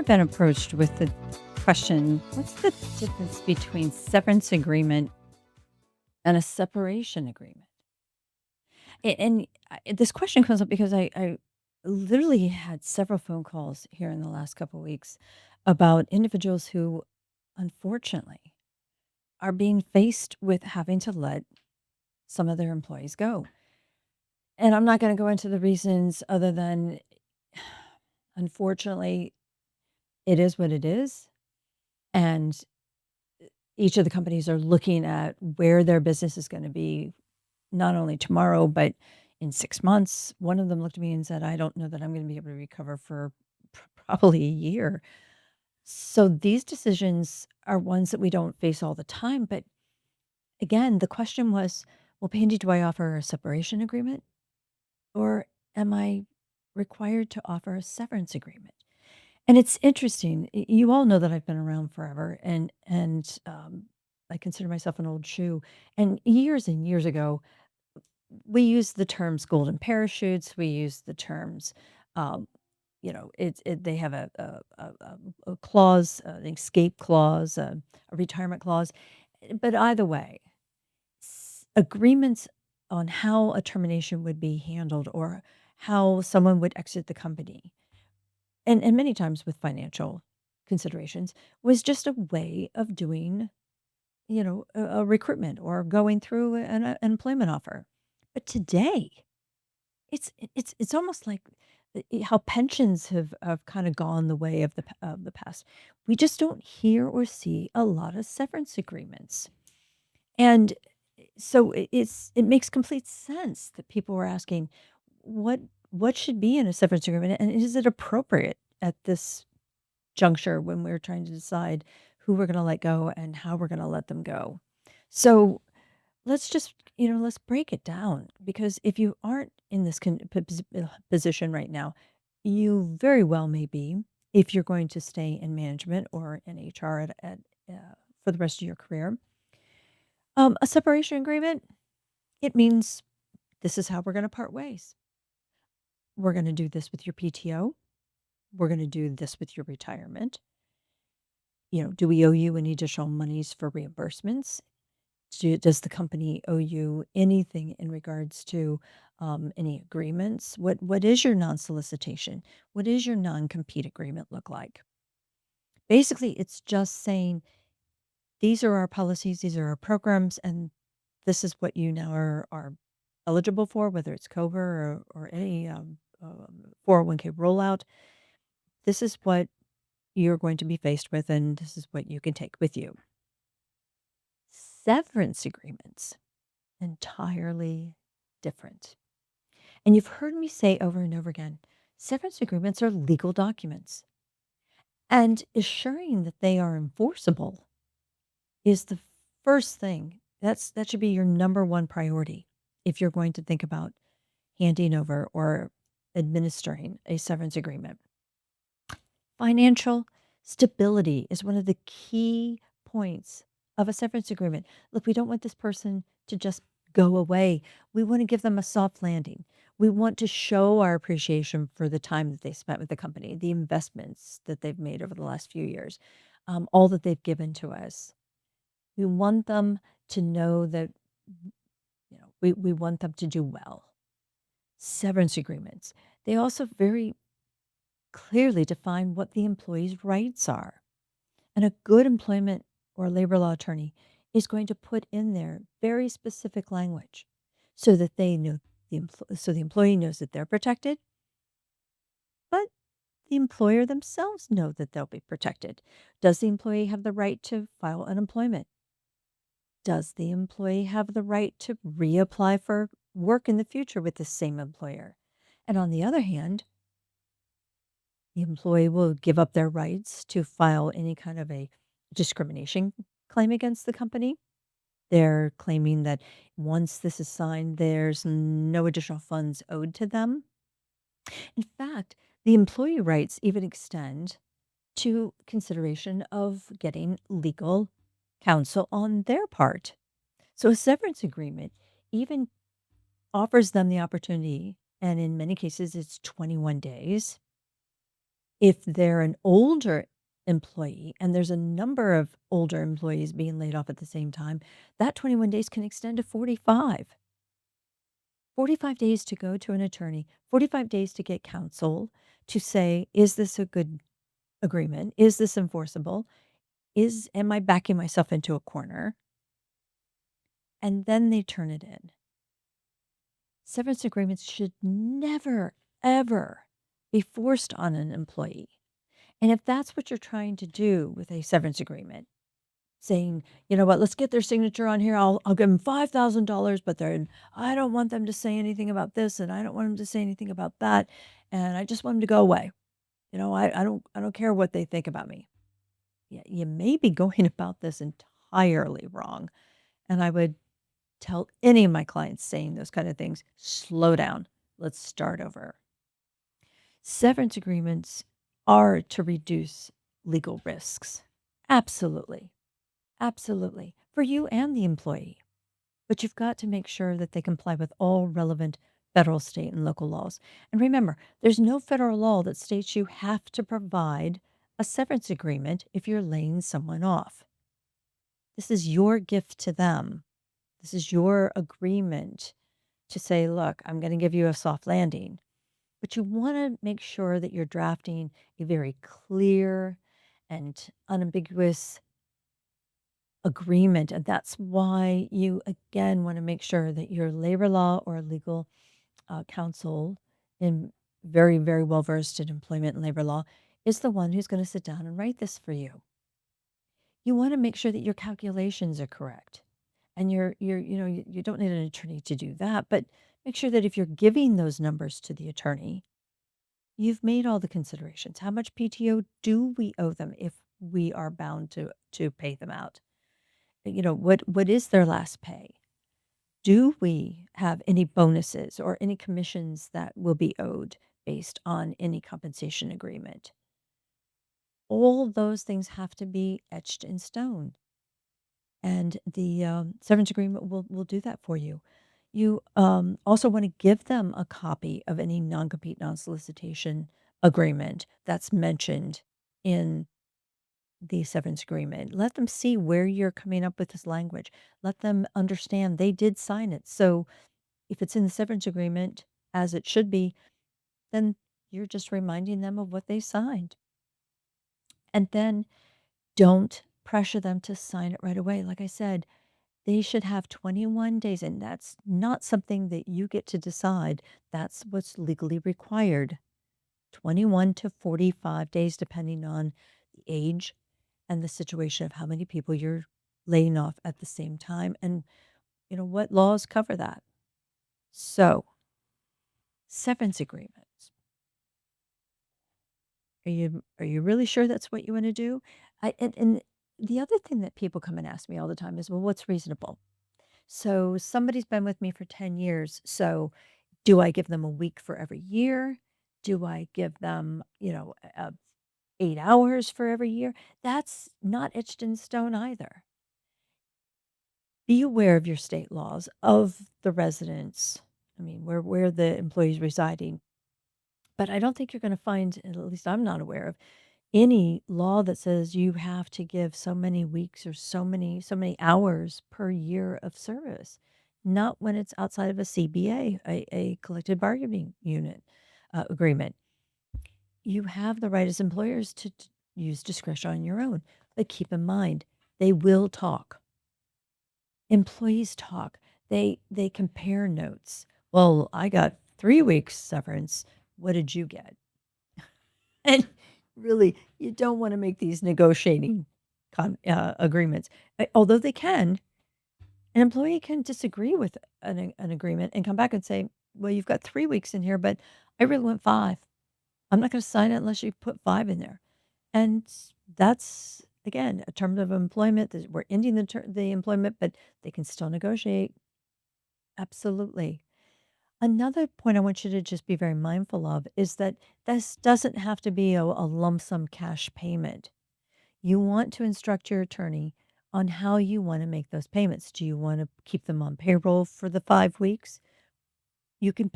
ever been approached with the question, what's the difference between severance agreement and a separation agreement? This question comes up because I literally had several phone calls here in the last couple of weeks about individuals who, unfortunately, are being faced with having to let some of their employees go. And I'm not going to go into the reasons other than, unfortunately, it is what it is. And each of the companies are looking at where their business is going to be, not only tomorrow, but in 6 months. One of them looked at me and said, I don't know that I'm going to be able to recover for probably a year. So these decisions are ones that we don't face all the time. But again, the question was, well, Pandy, do I offer a separation agreement or am I required to offer a severance agreement? And it's interesting. You all know that I've been around forever, and I consider myself an old shoe. And years ago, we used the terms golden parachutes. We used the terms, um, they have a clause, an escape clause, a retirement clause. But either way, agreements on how a termination would be handled or how someone would exit the company, and many times with financial considerations, was just a way of doing, a recruitment or going through an employment offer. But today, it's almost like how pensions have kind of gone the way of the past. We just don't hear or see a lot of severance agreements, and so it makes complete sense that people were asking what what should be in a severance agreement, and is it appropriate at this juncture when we're trying to decide who we're going to let go and how we're going to let them go. So let's just, let's break it down, because if you aren't in this position right now, you very well may be, if you're going to stay in management or in HR for the rest of your career. A separation agreement, it means this is how we're going to part ways. We're going to do this with your PTO. We're going to do this with your retirement. Do we owe you any additional monies for reimbursements? Does the company owe you anything in regards to any agreements? What is your non-solicitation? What is your non-compete agreement look like? Basically, it's just saying these are our policies, these are our programs, and this is what you now are eligible for, whether it's COBRA or any 401k rollout. This is what you're going to be faced with, and this is what you can take with you. Severance agreements, entirely different. And you've heard me say over and over again, severance agreements are legal documents. And assuring that they are enforceable is the first thing. That should be your number one priority if you're going to think about handing over or administering a severance agreement. Financial stability is one of the key points of a severance agreement. Look, we don't want this person to just go away. We want to give them a soft landing. We want to show our appreciation for the time that they spent with the company, the investments that they've made over the last few years, all that they've given to us. We want them to know that, we want them to do well. Severance agreements, they also very clearly define what the employee's rights are. And a good employment or labor law attorney is going to put in there very specific language so that they know so the employee knows that they're protected, but the employer themselves know that they'll be protected. Does the employee have the right to file unemployment? Does the employee have the right to reapply for work in the future with the same employer? And on the other hand, the employee will give up their rights to file any kind of a discrimination claim against the company. They're claiming that once this is signed, there's no additional funds owed to them. In fact, the employee rights even extend to consideration of getting legal counsel on their part. So a severance agreement even offers them the opportunity, and in many cases, it's 21 days, If they're an older employee, and there's a number of older employees being laid off at the same time, that 21 days can extend to 45. 45 days to go to an attorney, 45 days to get counsel to say, is this a good agreement? Is this enforceable? Am I backing myself into a corner? And then they turn it in. Severance agreements should never, ever be forced on an employee. And if that's what you're trying to do with a severance agreement, saying, you know what, let's get their signature on here. I'll give them $5,000, but then I don't want them to say anything about this, and I don't want them to say anything about that, and I just want them to go away. I don't care what they think about me. Yeah, you may be going about this entirely wrong. And I would tell any of my clients saying those kind of things, slow down. Let's start over. Severance agreements are to reduce legal risks. Absolutely. Absolutely. For you and the employee. But you've got to make sure that they comply with all relevant federal, state, and local laws. And remember, there's no federal law that states you have to provide a severance agreement if you're laying someone off. This is your gift to them. This is your agreement to say, look, I'm going to give you a soft landing. But you want to make sure that you're drafting a very clear and unambiguous agreement. And that's why you, again, want to make sure that your labor law or legal counsel, in very, very well versed in employment and labor law, is the one who's going to sit down and write this for you. You want to make sure that your calculations are correct. And you don't need an attorney to do that, but make sure that if you're giving those numbers to the attorney, you've made all the considerations. How much PTO do we owe them if we are bound to pay them out? What is their last pay? Do we have any bonuses or any commissions that will be owed based on any compensation agreement? All those things have to be etched in stone. And the severance agreement will do that for you. You also want to give them a copy of any non-compete, non-solicitation agreement that's mentioned in the severance agreement. Let them see where you're coming up with this language. Let them understand they did sign it. So if it's in the severance agreement as it should be, then you're just reminding them of what they signed. And then don't pressure them to sign it right away. Like I said, they should have 21 days, and that's not something that you get to decide. That's what's legally required. 21 to 45 days, depending on the age and the situation of how many people you're laying off at the same time, and what laws cover that. So, severance agreements. Are you really sure that's what you want to do? And the other thing that people come and ask me all the time is, well, what's reasonable? So somebody's been with me for 10 years. So do I give them a week for every year? Do I give them, 8 hours for every year? That's not etched in stone either. Be aware of your state laws, of the residents. I mean, where the employee's residing. But I don't think you're going to find, at least I'm not aware of, any law that says you have to give so many weeks or so many hours per year of service. Not when it's outside of a CBA, a collective bargaining unit agreement. You have the right as employers to use discretion on your own, but keep in mind they will talk. Employees talk. They compare notes. Well, I got 3 weeks severance. What did you get? And really, you don't want to make these negotiating agreements. Although they can, an employee can disagree with an agreement and come back and say, well, you've got 3 weeks in here, but I really want 5. I'm not going to sign it unless you put 5 in there. And that's, again, a term of employment. We're ending the employment, but they can still negotiate. Absolutely. Another point I want you to just be very mindful of is that this doesn't have to be a lump sum cash payment. You want to instruct your attorney on how you want to make those payments. Do you want to keep them on payroll for the 5 weeks? You can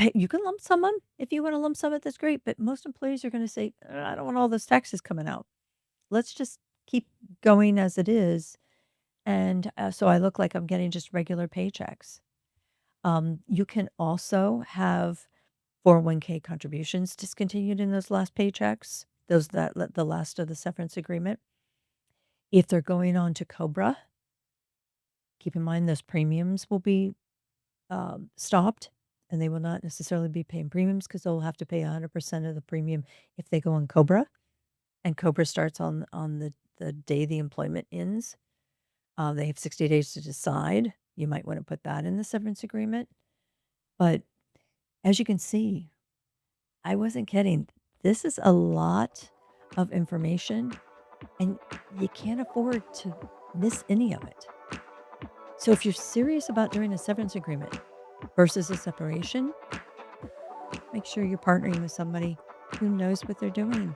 lump sum them. If you wanna lump sum it, that's great, but most employees are gonna say, I don't want all those taxes coming out. Let's just keep going as it is." And, so I look like I'm getting just regular paychecks. You can also have 401k contributions discontinued in those last paychecks, those the last of the severance agreement. If they're going on to COBRA, keep in mind those premiums will be stopped, and they will not necessarily be paying premiums because they'll have to pay 100% of the premium if they go on COBRA. And COBRA starts on the day the employment ends. They have 60 days to decide. You might want to put that in the severance agreement. But as you can see, I wasn't kidding. This is a lot of information, and you can't afford to miss any of it. So if you're serious about doing a severance agreement versus a separation, make sure you're partnering with somebody who knows what they're doing.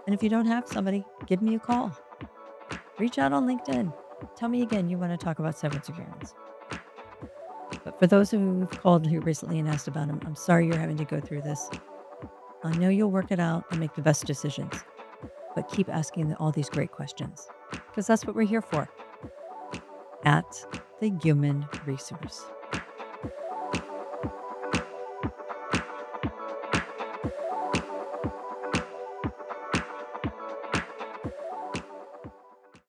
And if you don't have somebody, give me a call. Reach out on LinkedIn. Tell me again you want to talk about severance agreements. But for those who've called here recently and asked about them, I'm sorry you're having to go through this. I know you'll work it out and make the best decisions, but keep asking all these great questions because that's what we're here for at the Human Resource.